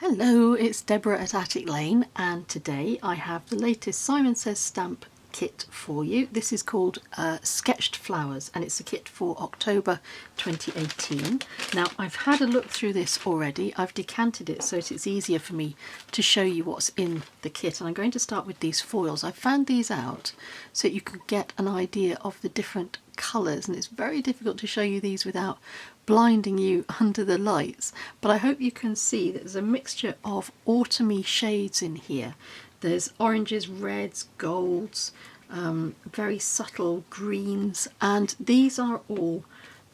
Hello, it's Deborah at Attic Lane, and today I have the latest Simon Says stamp kit for you. This is called Sketched Flowers, and it's a kit for October 2018. Now, I've had a look through this already. I've decanted it so it's easier for me to show you what's in the kit, and I'm going to start with these foils. I found these out so you can get an idea of the different colours, and it's very difficult to show you these without blinding you under the lights, but I hope you can see that there's a mixture of autumny shades in here. There's oranges, reds, golds, very subtle greens, and these are all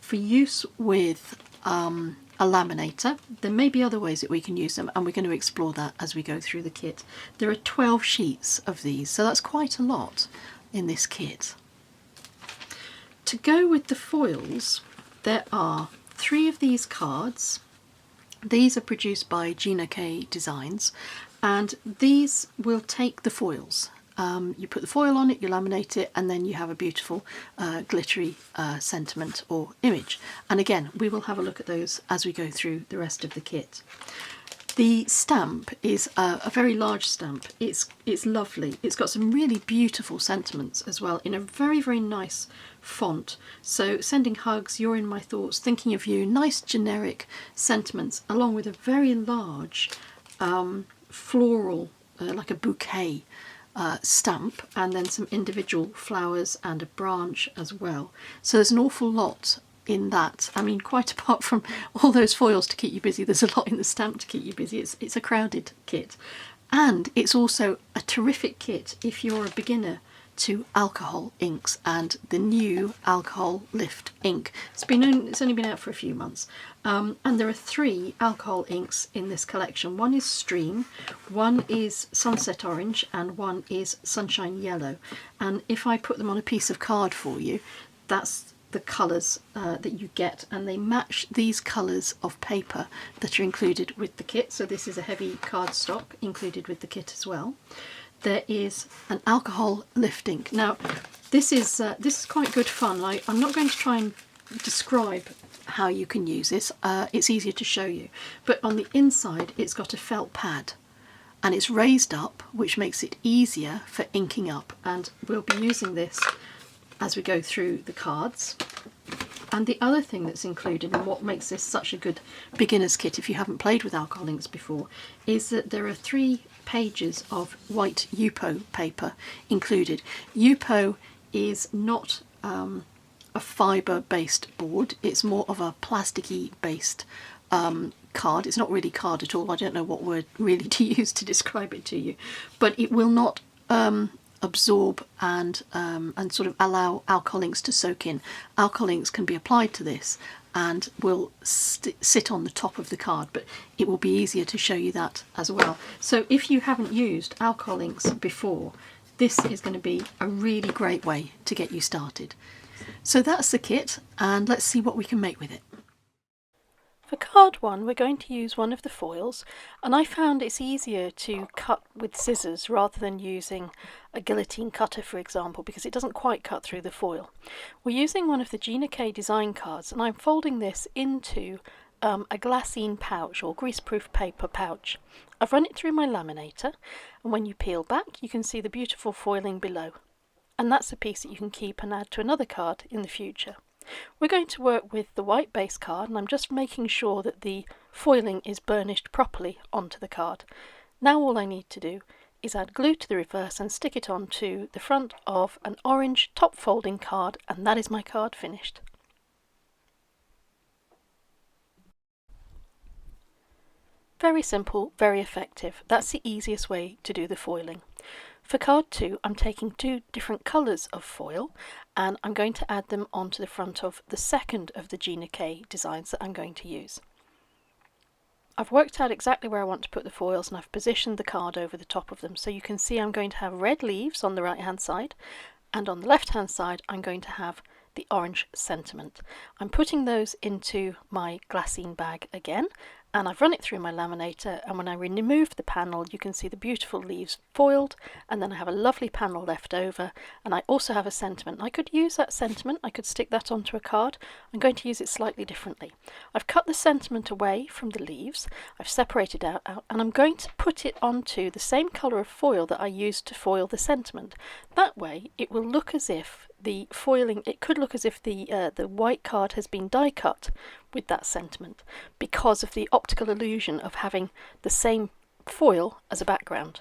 for use with a laminator. There may be other ways that we can use them, and we're going to explore that as we go through the kit. There are 12 sheets of these, so that's quite a lot in this kit. To go with the foils, there are 3 of these cards. These are produced by Gina K Designs, and these will take the foils. You put the foil on it, you laminate it, and then you have a beautiful glittery sentiment or image. And again, we will have a look at those as we go through the rest of the kit. The stamp is a very large stamp. It's lovely. It's got some really beautiful sentiments as well in a very, very nice font. So sending hugs, you're in my thoughts, thinking of you, nice generic sentiments, along with a very large floral, like a bouquet stamp, and then some individual flowers and a branch as well. So there's an awful lot in that. I mean, quite apart from all those foils to keep you busy, there's a lot in the stamp to keep you busy. It's a crowded kit, and it's also a terrific kit if you're a beginner to alcohol inks and the new Alcohol Lift ink. It's only been out for a few months, and there are 3 alcohol inks in this collection. One is Stream, one is Sunset Orange, and one is Sunshine Yellow. And if I put them on a piece of card for you, that's the colours that you get, and they match these colours of paper that are included with the kit. So this is a heavy cardstock included with the kit as well. There is an alcohol lift ink. Now this is quite good fun. I'm not going to try and describe how you can use this, it's easier to show you, but on the inside it's got a felt pad and it's raised up, which makes it easier for inking up, and we'll be using this as we go through the cards. And the other thing that's included, and what makes this such a good beginner's kit if you haven't played with alcohol inks before, is that there are 3 pages of white Yupo paper included. Yupo is not a fibre-based board, it's more of a plasticky based card. It's not really card at all. I don't know what word really to use to describe it to you, but it will not absorb and sort of allow alcohol inks to soak in. Alcohol inks can be applied to this and will sit on the top of the card, but it will be easier to show you that as well. So if you haven't used alcohol inks before, this is going to be a really great way to get you started. So that's the kit, and let's see what we can make with it. For card 1, we're going to use one of the foils, and I found it's easier to cut with scissors rather than using a guillotine cutter, for example, because it doesn't quite cut through the foil. We're using one of the Gina K Design cards, and I'm folding this into a glassine pouch or greaseproof paper pouch. I've run it through my laminator, and when you peel back you can see the beautiful foiling below, and that's a piece that you can keep and add to another card in the future. We're going to work with the white base card, and I'm just making sure that the foiling is burnished properly onto the card. Now all I need to do is add glue to the reverse and stick it onto the front of an orange top folding card, and that is my card finished. Very simple, very effective. That's the easiest way to do the foiling. For card 2, I'm taking 2 different colours of foil, and I'm going to add them onto the front of the second of the Gina K designs that I'm going to use. I've worked out exactly where I want to put the foils, and I've positioned the card over the top of them, so you can see I'm going to have red leaves on the right hand side, and on the left hand side I'm going to have the orange sentiment. I'm putting those into my glassine bag again, and I've run it through my laminator, and when I remove the panel you can see the beautiful leaves foiled, and then I have a lovely panel left over, and I also have a sentiment. I could use that sentiment, I could stick that onto a card. I'm going to use it slightly differently. I've cut the sentiment away from the leaves, I've separated out, and I'm going to put it onto the same colour of foil that I used to foil the sentiment. That way it will look as if the foiling, it could look as if the white card has been die cut with that sentiment, because of the optical illusion of having the same foil as a background.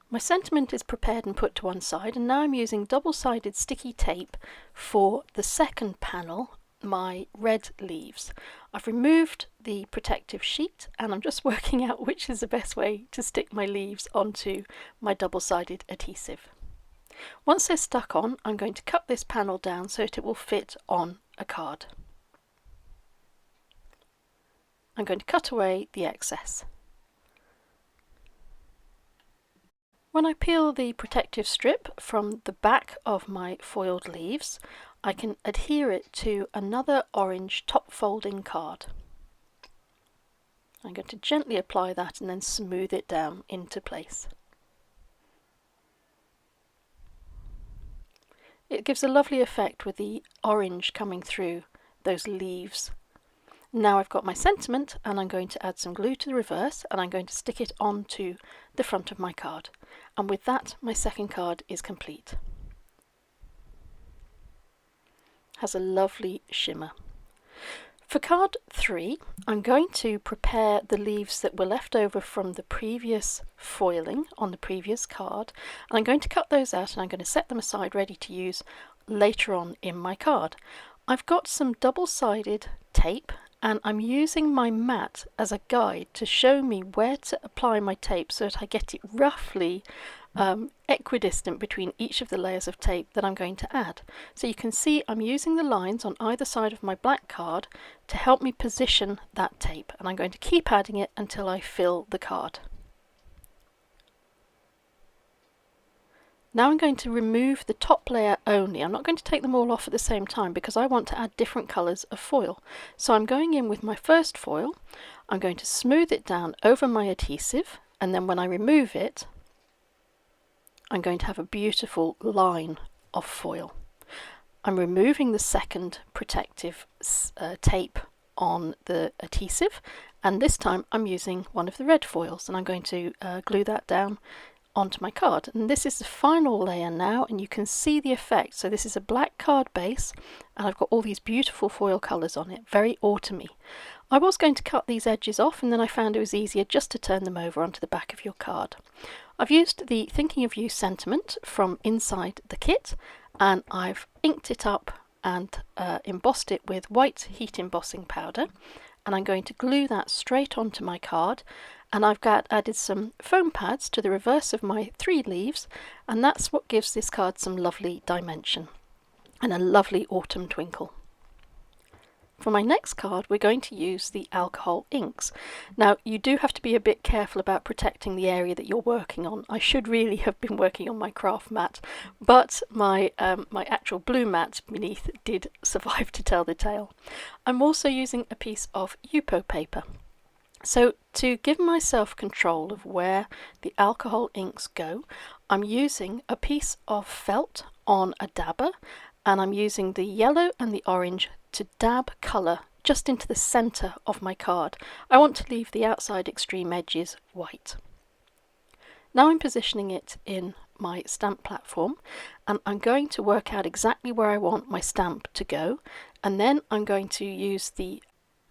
My sentiment is prepared and put to one side, and now I'm using double-sided sticky tape for the second panel, my red leaves. I've removed the protective sheet and I'm just working out which is the best way to stick my leaves onto my double-sided adhesive. Once they're stuck on, I'm going to cut this panel down so that it will fit on a card. I'm going to cut away the excess. When I peel the protective strip from the back of my foiled leaves, I can adhere it to another orange top folding card. I'm going to gently apply that and then smooth it down into place. It gives a lovely effect with the orange coming through those leaves. Now I've got my sentiment, and I'm going to add some glue to the reverse, and I'm going to stick it onto the front of my card. And with that, my second card is complete. Has a lovely shimmer. For card 3, I'm going to prepare the leaves that were left over from the previous foiling on the previous card, and I'm going to cut those out and I'm going to set them aside ready to use later on in my card. I've got some double-sided tape, and I'm using my mat as a guide to show me where to apply my tape so that I get it roughly equidistant between each of the layers of tape that I'm going to add. So you can see I'm using the lines on either side of my black card to help me position that tape, and I'm going to keep adding it until I fill the card. Now I'm going to remove the top layer only. I'm not going to take them all off at the same time because I want to add different colours of foil. So I'm going in with my first foil, I'm going to smooth it down over my adhesive, and then when I remove it, I'm going to have a beautiful line of foil. I'm removing the second protective tape on the adhesive, and this time I'm using one of the red foils, and I'm going to glue that down onto my card. And this is the final layer now, and you can see the effect. So this is a black card base, and I've got all these beautiful foil colours on it, very autumny. I was going to cut these edges off, and then I found it was easier just to turn them over onto the back of your card. I've used the Thinking of You sentiment from inside the kit, and I've inked it up and embossed it with white heat embossing powder, and I'm going to glue that straight onto my card. And I've added some foam pads to the reverse of my 3 leaves, and that's what gives this card some lovely dimension and a lovely autumn twinkle. For my next card, we're going to use the alcohol inks. Now, you do have to be a bit careful about protecting the area that you're working on. I should really have been working on my craft mat, but my actual blue mat beneath did survive to tell the tale. I'm also using a piece of Yupo paper. So to give myself control of where the alcohol inks go, I'm using a piece of felt on a dabber, and I'm using the yellow and the orange to dab colour just into the centre of my card. I want to leave the outside extreme edges white. Now I'm positioning it in my stamp platform, and I'm going to work out exactly where I want my stamp to go, and then I'm going to use the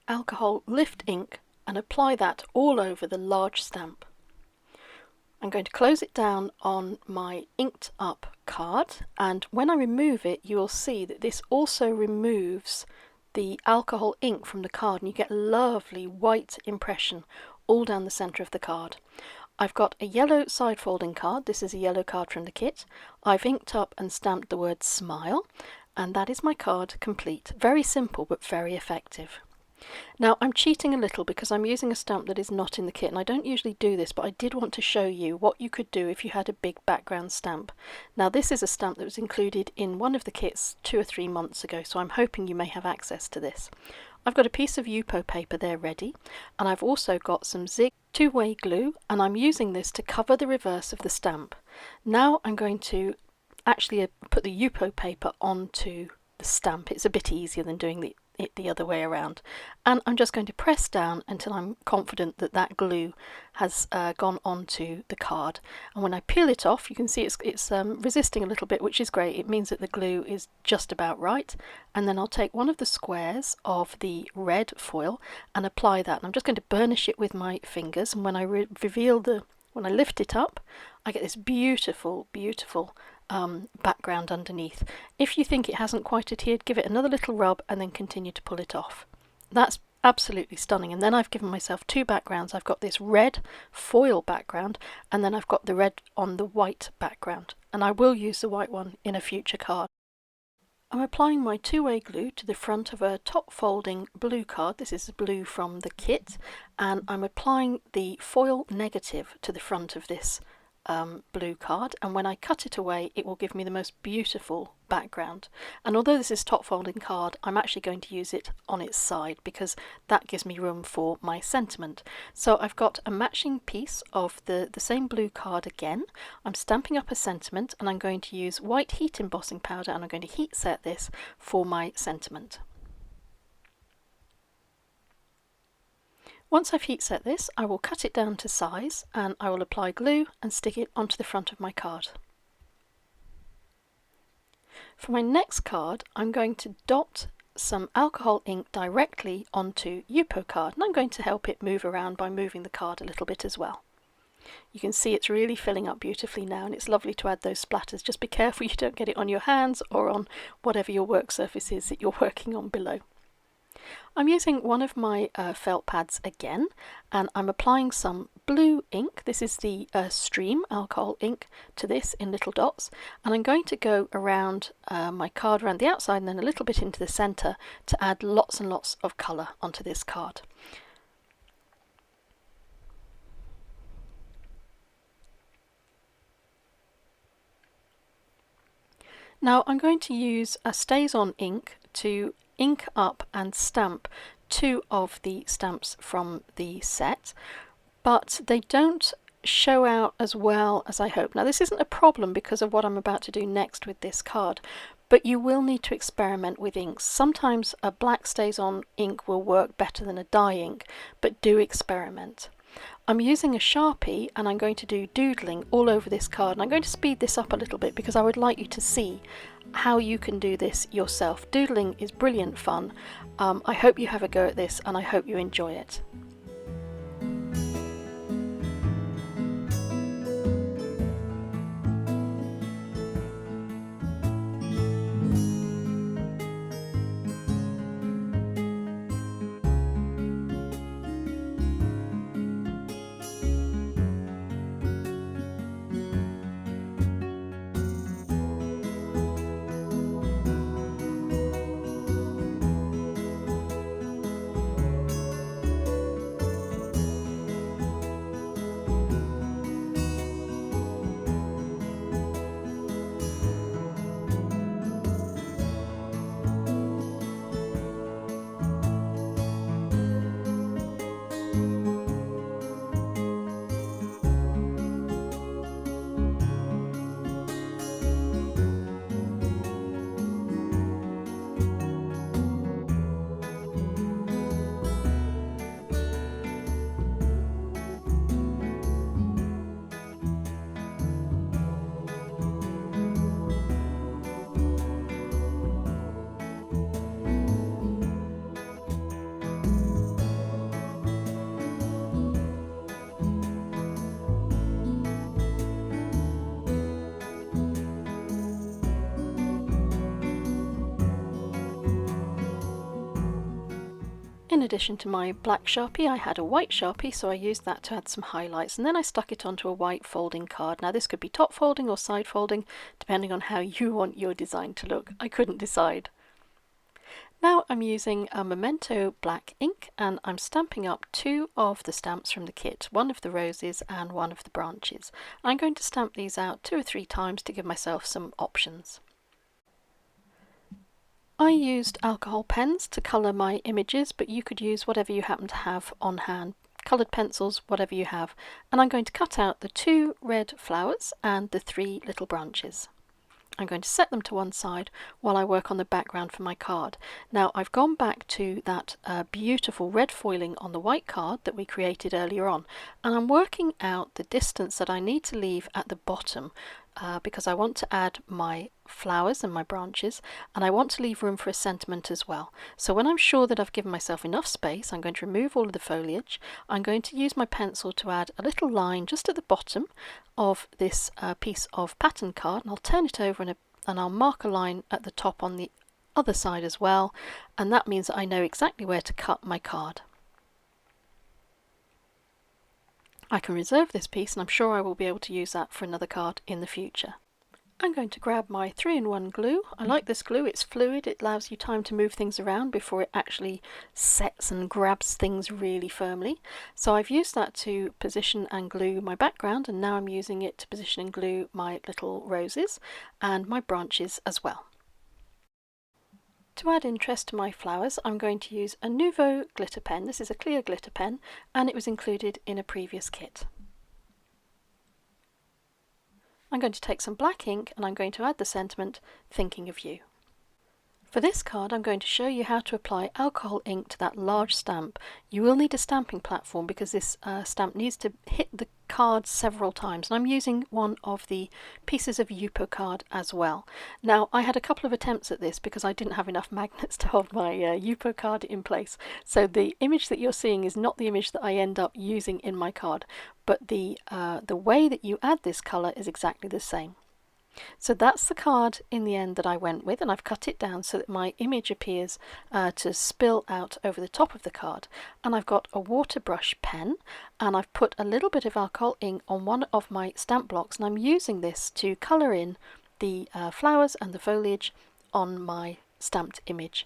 alcohol lift ink and apply that all over the large stamp. I'm going to close it down on my inked up card, and when I remove it you will see that this also removes the alcohol ink from the card, and you get a lovely white impression all down the centre of the card. I've got a yellow side folding card. This is a yellow card from the kit. I've inked up and stamped the word smile, and that is my card complete. Very simple but very effective. Now I'm cheating a little because I'm using a stamp that is not in the kit, and I don't usually do this, but I did want to show you what you could do if you had a big background stamp. Now this is a stamp that was included in one of the kits 2 or 3 months ago, so I'm hoping you may have access to this. I've got a piece of Yupo paper there ready, and I've also got some Zig two-way glue, and I'm using this to cover the reverse of the stamp. Now I'm going to actually put the Yupo paper onto the stamp. It's a bit easier than doing it the other way around, and I'm just going to press down until I'm confident that that glue has gone onto the card. And when I peel it off, you can see it's resisting a little bit, which is great. It means that the glue is just about right. And then I'll take one of the squares of the red foil and apply that, and I'm just going to burnish it with my fingers, and when I when I lift it up, I get this beautiful background underneath. If you think it hasn't quite adhered, give it another little rub and then continue to pull it off. That's absolutely stunning. And then I've given myself 2 backgrounds. I've got this red foil background, and then I've got the red on the white background, and I will use the white one in a future card. I'm applying my two-way glue to the front of a top folding blue card. This is blue from the kit, and I'm applying the foil negative to the front of this blue card, and when I cut it away it will give me the most beautiful background. And although this is top folding card, I'm actually going to use it on its side because that gives me room for my sentiment. So I've got a matching piece of the same blue card again. I'm stamping up a sentiment, and I'm going to use white heat embossing powder, and I'm going to heat set this for my sentiment. Once I've heat set this, I will cut it down to size, and I will apply glue and stick it onto the front of my card. For my next card, I'm going to dot some alcohol ink directly onto Yupo card, and I'm going to help it move around by moving the card a little bit as well. You can see it's really filling up beautifully now, and it's lovely to add those splatters. Just be careful you don't get it on your hands or on whatever your work surface is that you're working on below. I'm using one of my felt pads again, and I'm applying some blue ink. This is the Stream alcohol ink to this in little dots, and I'm going to go around my card around the outside and then a little bit into the centre to add lots and lots of colour onto this card. Now I'm going to use a StazOn ink to ink up and stamp 2 of the stamps from the set, but they don't show out as well as I hope. Now this isn't a problem because of what I'm about to do next with this card, but you will need to experiment with inks. Sometimes a black StazOn ink will work better than a dye ink, but do experiment. I'm using a Sharpie, and I'm going to do doodling all over this card, and I'm going to speed this up a little bit because I would like you to see how you can do this yourself. Doodling is brilliant fun. I hope you have a go at this, and I hope you enjoy it. In addition to my black Sharpie, I had a white Sharpie, so I used that to add some highlights, and then I stuck it onto a white folding card. Now this could be top folding or side folding, depending on how you want your design to look. I couldn't decide. Now I'm using a Memento black ink and I'm stamping up two of the stamps from the kit, one of the roses and one of the branches. I'm going to stamp these out 2 or 3 times to give myself some options. I used alcohol pens to colour my images, but you could use whatever you happen to have on hand, coloured pencils, whatever you have, and I'm going to cut out the 2 red flowers and the 3 little branches. I'm going to set them to one side while I work on the background for my card. Now I've gone back to that beautiful red foiling on the white card that we created earlier on, and I'm working out the distance that I need to leave at the bottom because I want to add my flowers and my branches, and I want to leave room for a sentiment as well. So when I'm sure that I've given myself enough space, I'm going to remove all of the foliage. I'm going to use my pencil to add a little line just at the bottom of this piece of pattern card, and I'll turn it over and I'll mark a line at the top on the other side as well, and that means that I know exactly where to cut my card. I can reserve this piece, and I'm sure I will be able to use that for another card in the future. I'm going to grab my 3-in-1 glue. I like this glue, it's fluid, it allows you time to move things around before it actually sets and grabs things really firmly. So I've used that to position and glue my background, and now I'm using it to position and glue my little roses and my branches as well. To add interest to my flowers, I'm going to use a Nouveau glitter pen. This is a clear glitter pen, and it was included in a previous kit. I'm going to take some black ink and I'm going to add the sentiment, "Thinking of You." For this card, I'm going to show you how to apply alcohol ink to that large stamp. You will need a stamping platform because this stamp needs to hit the card several times, and I'm using one of the pieces of Yupo card as well. Now, I had a couple of attempts at this because I didn't have enough magnets to hold my Yupo card in place, so the image that you're seeing is not the image that I end up using in my card, but the way that you add this colour is exactly the same. So that's the card in the end that I went with, and I've cut it down so that my image appears to spill out over the top of the card. And I've got a water brush pen, and I've put a little bit of alcohol ink on one of my stamp blocks, and I'm using this to colour in the flowers and the foliage on my stamped image.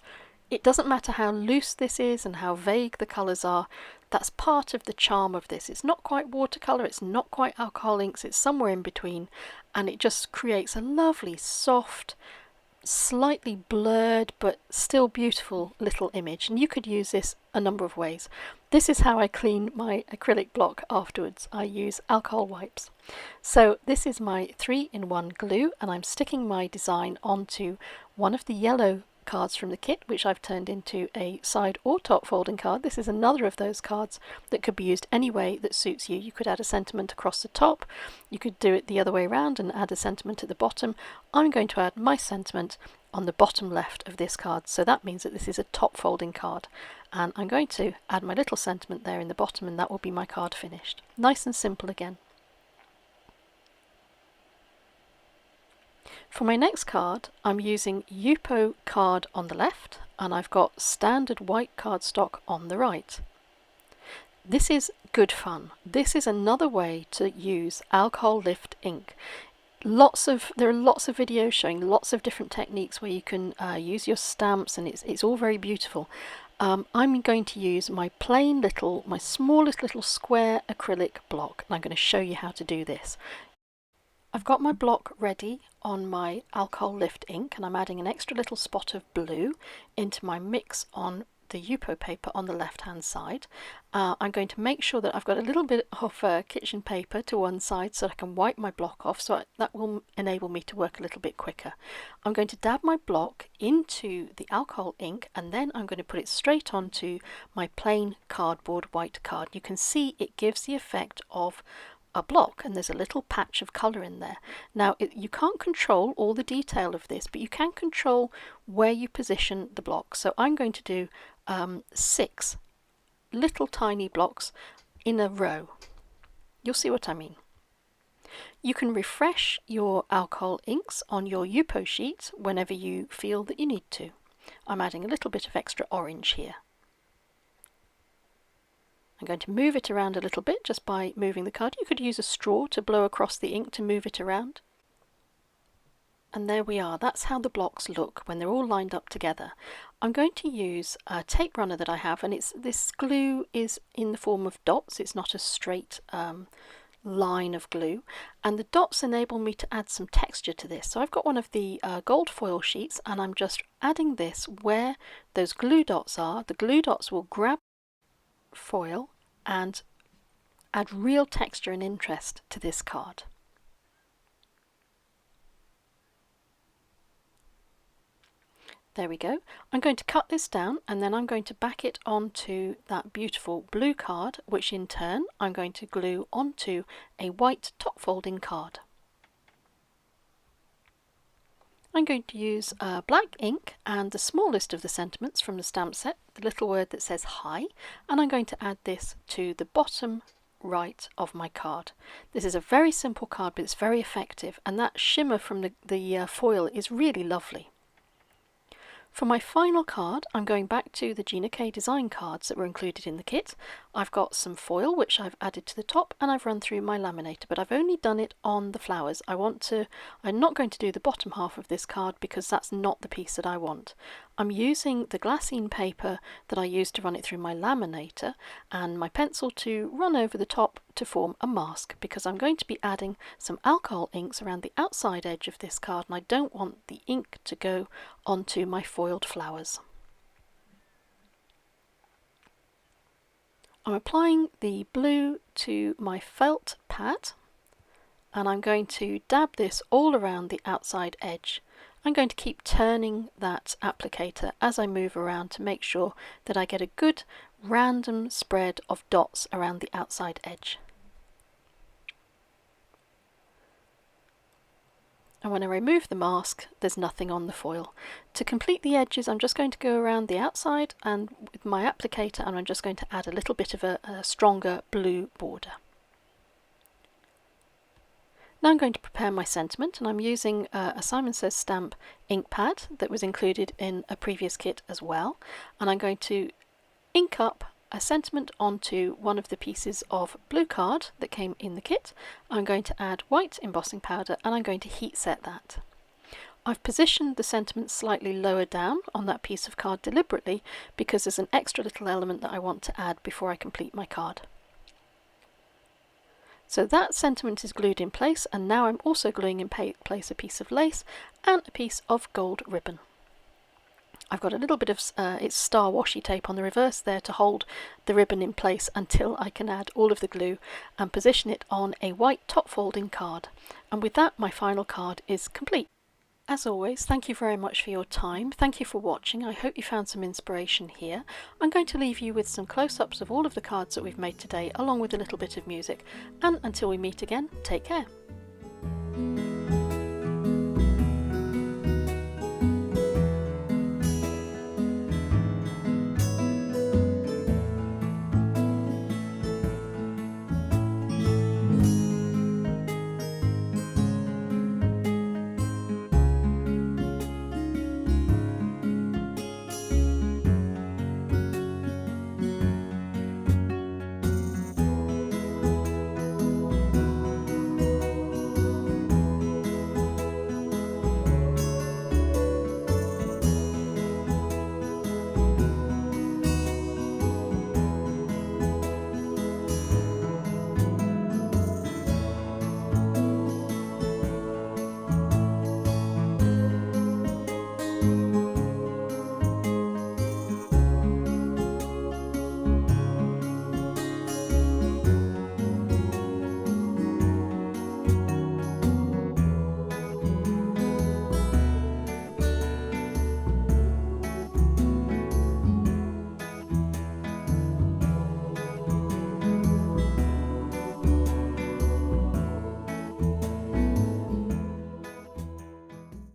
It doesn't matter how loose this is and how vague the colours are. That's part of the charm of this. It's not quite watercolour, it's not quite alcohol inks, it's somewhere in between, and it just creates a lovely, soft, slightly blurred but still beautiful little image. And you could use this a number of ways. This is how I clean my acrylic block afterwards. I use alcohol wipes. So this is my 3-in-1 glue, and I'm sticking my design onto one of the yellow cards from the kit, which I've turned into a side or top folding card. This is another of those cards that could be used any way that suits you. You could add a sentiment across the top, you could do it the other way around and add a sentiment at the bottom. I'm going to add my sentiment on the bottom left of this card, so that means that this is a top folding card, and I'm going to add my little sentiment there in the bottom, and that will be my card finished. Nice and simple again. For my next card, I'm using Yupo card on the left, and I've got standard white cardstock on the right. This is good fun. This is another way to use alcohol lift ink. There are lots of videos showing lots of different techniques where you can use your stamps, and it's all very beautiful. I'm going to use my smallest little square acrylic block, and I'm going to show you how to do this. I've got my block ready on my alcohol lift ink, and I'm adding an extra little spot of blue into my mix on the Yupo paper on the left hand side. I'm going to make sure that I've got a little bit of kitchen paper to one side so I can wipe my block off, so that will enable me to work a little bit quicker. I'm going to dab my block into the alcohol ink, and then I'm going to put it straight onto my plain cardboard white card. You can see it gives the effect of a block, and there's a little patch of colour in there. Now you can't control all the detail of this, but you can control where you position the block. So I'm going to do 6 little tiny blocks in a row. You'll see what I mean. You can refresh your alcohol inks on your Yupo sheet whenever you feel that you need to. I'm adding a little bit of extra orange here. I'm going to move it around a little bit just by moving the card. You could use a straw to blow across the ink to move it around. And there we are. That's how the blocks look when they're all lined up together. I'm going to use a tape runner that I have, and this glue is in the form of dots. It's not a straight line of glue, and the dots enable me to add some texture to this. So I've got one of the gold foil sheets, and I'm just adding this where those glue dots are. The glue dots will grab foil and add real texture and interest to this card. There we go. I'm going to cut this down, and then I'm going to back it onto that beautiful blue card, which in turn I'm going to glue onto a white top folding card. I'm going to use black ink and the smallest of the sentiments from the stamp set, the little word that says hi, and I'm going to add this to the bottom right of my card. This is a very simple card, but it's very effective, and that shimmer from the foil is really lovely. For my final card, I'm going back to the Gina K design cards that were included in the kit. I've got some foil which I've added to the top, and I've run through my laminator, but I've only done it on the flowers. I'm not going to do the bottom half of this card because that's not the piece that I want. I'm using the glassine paper that I used to run it through my laminator and my pencil to run over the top to form a mask, because I'm going to be adding some alcohol inks around the outside edge of this card, and I don't want the ink to go onto my foiled flowers. I'm applying the blue to my felt pad, and I'm going to dab this all around the outside edge. I'm going to keep turning that applicator as I move around to make sure that I get a good random spread of dots around the outside edge. And when I remove the mask, there's nothing on the foil. To complete the edges, I'm just going to go around the outside and with my applicator, and I'm just going to add a little bit of a stronger blue border. Now I'm going to prepare my sentiment, and I'm using a Simon Says stamp ink pad that was included in a previous kit as well, and I'm going to ink up a sentiment onto one of the pieces of blue card that came in the kit. I'm going to add white embossing powder, and I'm going to heat set that. I've positioned the sentiment slightly lower down on that piece of card deliberately because there's an extra little element that I want to add before I complete my card. So that sentiment is glued in place, and now I'm also gluing in place a piece of lace and a piece of gold ribbon. I've got a little bit of it's star washi tape on the reverse there to hold the ribbon in place until I can add all of the glue and position it on a white top folding card. And with that, my final card is complete. As always, thank you very much for your time. Thank you for watching. I hope you found some inspiration here. I'm going to leave you with some close-ups of all of the cards that we've made today, along with a little bit of music. And until we meet again, take care.